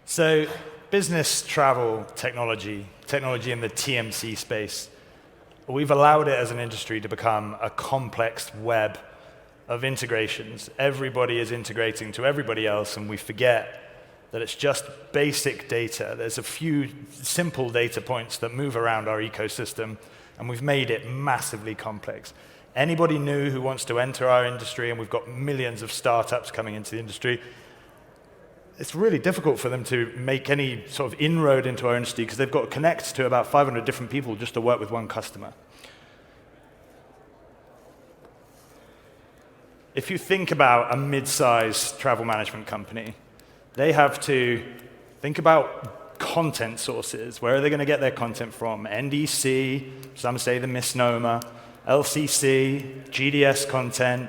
So business travel technology in the TMC space, we've allowed it as an industry to become a complex web of integrations. Everybody is integrating to everybody else, and we forget that it's just basic data. There's a few simple data points that move around our ecosystem, and we've made it massively complex. Anybody new who wants to enter our industry, and we've got millions of startups coming into the industry, it's really difficult for them to make any sort of inroad into our industry because they've got to connect to about 500 different people just to work with one customer. If you think about a mid-sized travel management company, they have to think about content sources. Where are they going to get their content from? NDC, some say the misnomer, LCC, GDS content.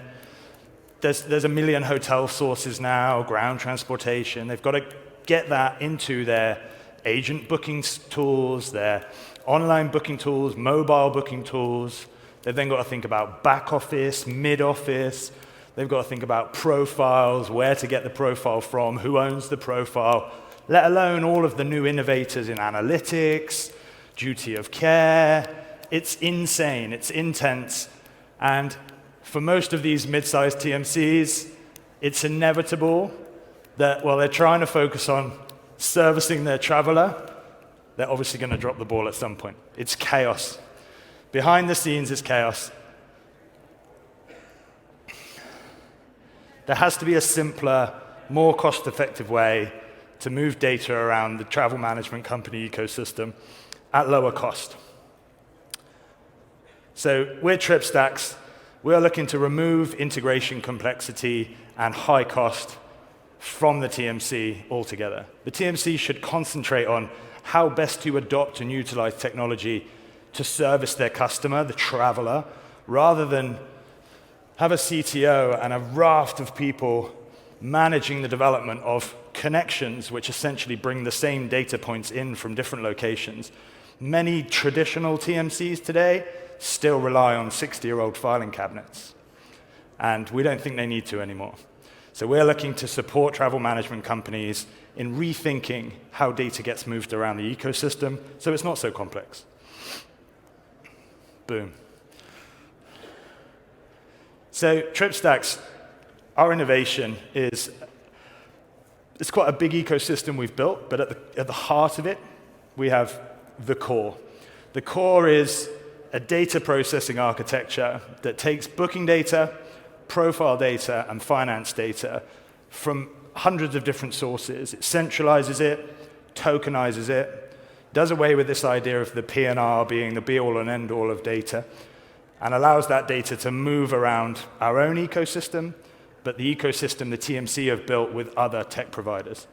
There's a million hotel sources now, ground transportation. They've got to get that into their agent booking tools, their online booking tools, mobile booking tools. They've then got to think about back office, mid office. They've got to think about profiles, where to get the profile from, who owns the profile, let alone all of the new innovators in analytics, duty of care. It's insane, it's intense, and for most of these mid-sized TMCs, it's inevitable that while they're trying to focus on servicing their traveler, they're obviously going to drop the ball at some point. It's chaos. Behind the scenes is chaos. There has to be a simpler, more cost-effective way to move data around the travel management company ecosystem at lower cost. So we're TripStax. We're looking to remove integration complexity and high cost from the TMC altogether. The TMC should concentrate on how best to adopt and utilize technology to service their customer, the traveler, rather than have a CTO and a raft of people managing the development of connections which essentially bring the same data points in from different locations. Many traditional TMCs today still rely on 60-year-old filing cabinets, and we don't think they need to anymore. So we're looking to support travel management companies in rethinking how data gets moved around the ecosystem so it's not so complex. Boom. So TripStax, our innovation is, it's quite a big ecosystem we've built, but at the heart of it, we have the core. The core is a data processing architecture that takes booking data, profile data, and finance data from hundreds of different sources. It centralizes it, tokenizes it, does away with this idea of the P&R being the be-all and end-all of data, and allows that data to move around our own ecosystem, but the ecosystem the TMC have built with other tech providers.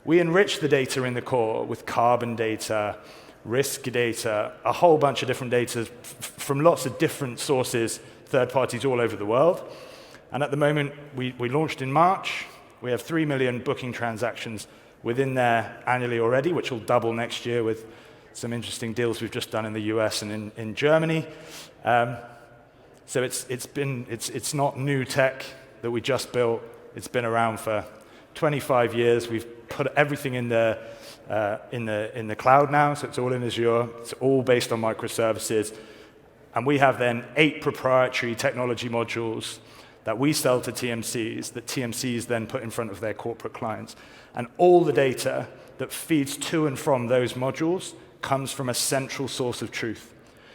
We enrich the data in the core with carbon data, risk data, a whole bunch of different data from lots of different sources, third parties all over the world. And at the moment, we launched in March. We have 3 million booking transactions within there annually already, which will double next year with some interesting deals we've just done in the US and in Germany. So it's not new tech that we just built. It's been around for 25 years. We've put everything in the cloud now, so it's all in Azure. It's all based on microservices. And we have then 8 proprietary technology modules that we sell to TMCs, that TMCs then put in front of their corporate clients. And all the data that feeds to and from those modules comes from a central source of truth.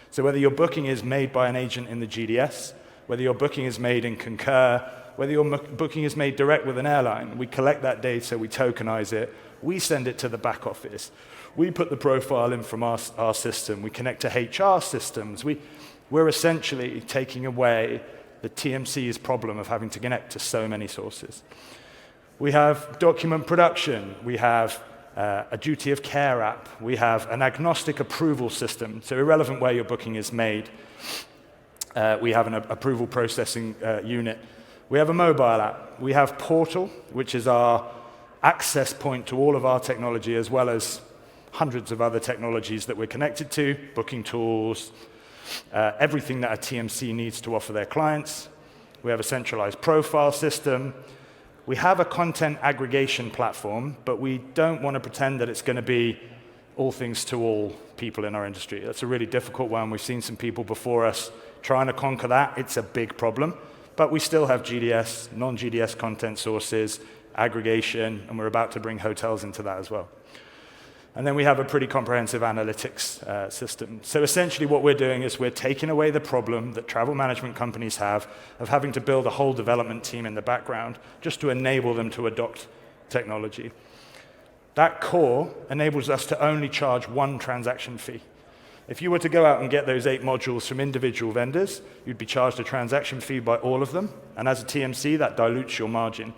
So whether your booking is made by an agent in the GDS, whether your booking is made in Concur, whether your booking is made direct with an airline, we collect that data, we tokenize it, we send it to the back office. We put the profile in from our system. We connect to HR systems. We're essentially taking away the TMC's problem of having to connect to so many sources. We have document production. We have a duty of care app. We have an agnostic approval system, so irrelevant where your booking is made. We have an approval processing unit. We have a mobile app. We have Portal, which is our access point to all of our technology, as well as hundreds of other technologies that we're connected to, booking tools, everything that a TMC needs to offer their clients. We have a centralized profile system. we have a content aggregation platform, but we don't want to pretend that it's going to be all things to all people in our industry. That's a really difficult one. We've seen some people before us trying to conquer that. It's a big problem. But we still have GDS, non-GDS content sources, aggregation, and we're about to bring hotels into that as well. And then we have a pretty comprehensive analytics system. So essentially what we're doing is we're taking away the problem that travel management companies have of having to build a whole development team in the background just to enable them to adopt technology. That core enables us to only charge one transaction fee. If you were to go out and get those 8 modules from individual vendors, you'd be charged a transaction fee by all of them. And as a TMC, that dilutes your margin.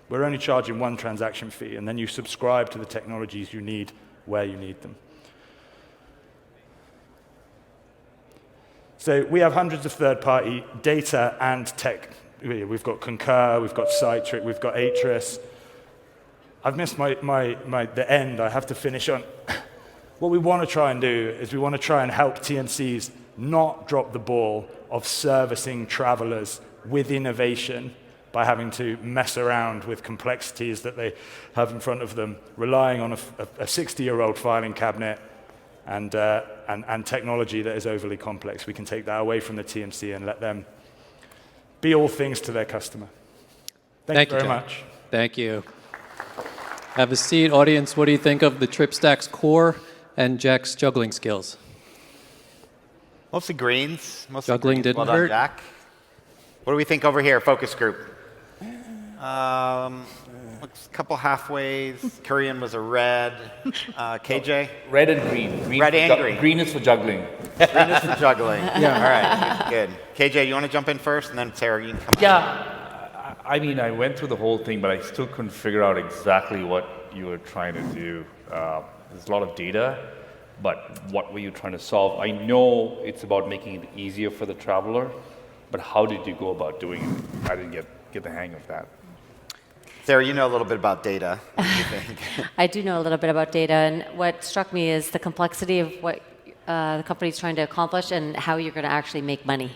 We're only charging one transaction fee, and then you subscribe to the technologies you need where you need them. So we have hundreds of third-party data and tech. We've got Concur, we've got Citric, we've got Atris. I've missed the end. I have to finish on. What we want to try and do is we want to try and help TMCs not drop the ball of servicing travelers with innovation by having to mess around with complexities that they have in front of them, relying on a 60-year-old filing cabinet and technology that is overly complex. We can take that away from the TMC and let them be all things to their customer. Thank you very much. Thank you. Have a seat. Audience, what do you think of the TripStax core and Jack's juggling skills? Mostly greens. Juggling didn't well done, hurt. Jack. What do we think over here, focus group? Looks a couple halfways. Korean was a red. KJ? Red and green. Red and green. Green is for juggling. Green is for juggling. Yeah. All right, good. KJ, you want to jump in first, and then Sarah, you can come Yeah. I mean, I went through the whole thing, but I still couldn't figure out exactly what you were trying to do. There's a lot of data, but what were you trying to solve? I know it's about making it easier for the traveler, but how did you go about doing it? I didn't get the hang of that. Sarah, you know a little bit about data. What do you think? I do know a little bit about data, and what struck me is the complexity of what the company's trying to accomplish and how you're going to actually make money.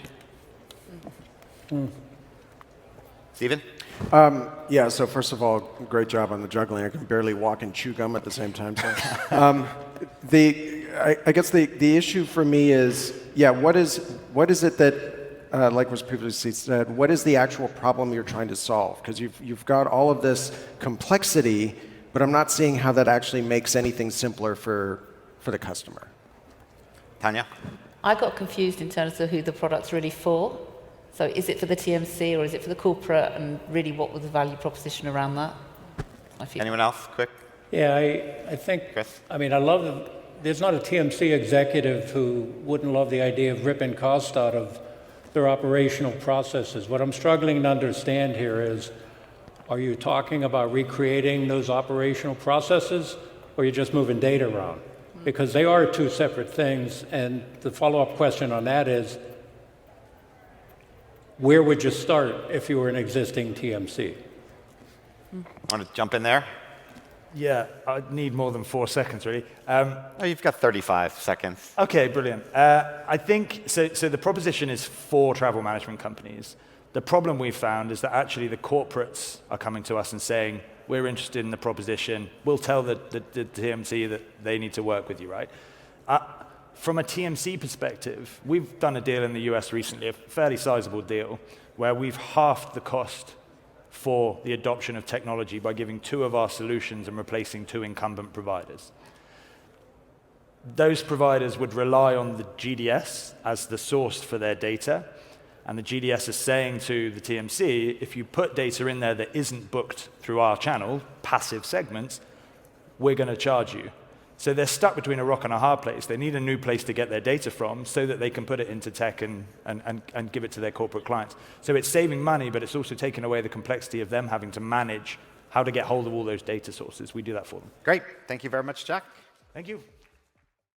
Stephen? Yeah, so first of all, great job on the juggling. I can barely walk and chew gum at the same time. So. I guess the issue for me is, yeah, what is it that, like was previously said, what is the actual problem you're trying to solve? Because you've got all of this complexity, but I'm not seeing how that actually makes anything simpler for the customer. Tanya? I got confused in terms of who the product's really for. So is it for the TMC or is it for the corporate, and really what was the value proposition around that? Anyone else? Quick. Yeah, I think, Chris? I mean, I love, there's not a TMC executive who wouldn't love the idea of ripping cost out of their operational processes. What I'm struggling to understand here is, are you talking about recreating those operational processes, or are you just moving data around? Because they are two separate things, and the follow-up question on that is, where would you start if you were an existing TMC? Want to jump in there? Yeah, I'd need more than 4 seconds, really. Oh, you've got 35 seconds. OK, brilliant. I think, so the proposition is for travel management companies. The problem we've found is that actually the corporates are coming to us and saying, we're interested in the proposition. We'll tell the TMC that they need to work with you, right? From a TMC perspective, we've done a deal in the US recently, a fairly sizable deal, where we've halved the cost for the adoption of technology by giving 2 of our solutions and replacing 2 incumbent providers. Those providers would rely on the GDS as the source for their data, and the GDS is saying to the TMC, if you put data in there that isn't booked through our channel, passive segments, we're going to charge you. So they're stuck between a rock and a hard place. They need a new place to get their data from so that they can put it into tech and give it to their corporate clients. So it's saving money, but it's also taking away the complexity of them having to manage how to get hold of all those data sources. We do that for them. Great. Thank you very much, Jack. Thank you.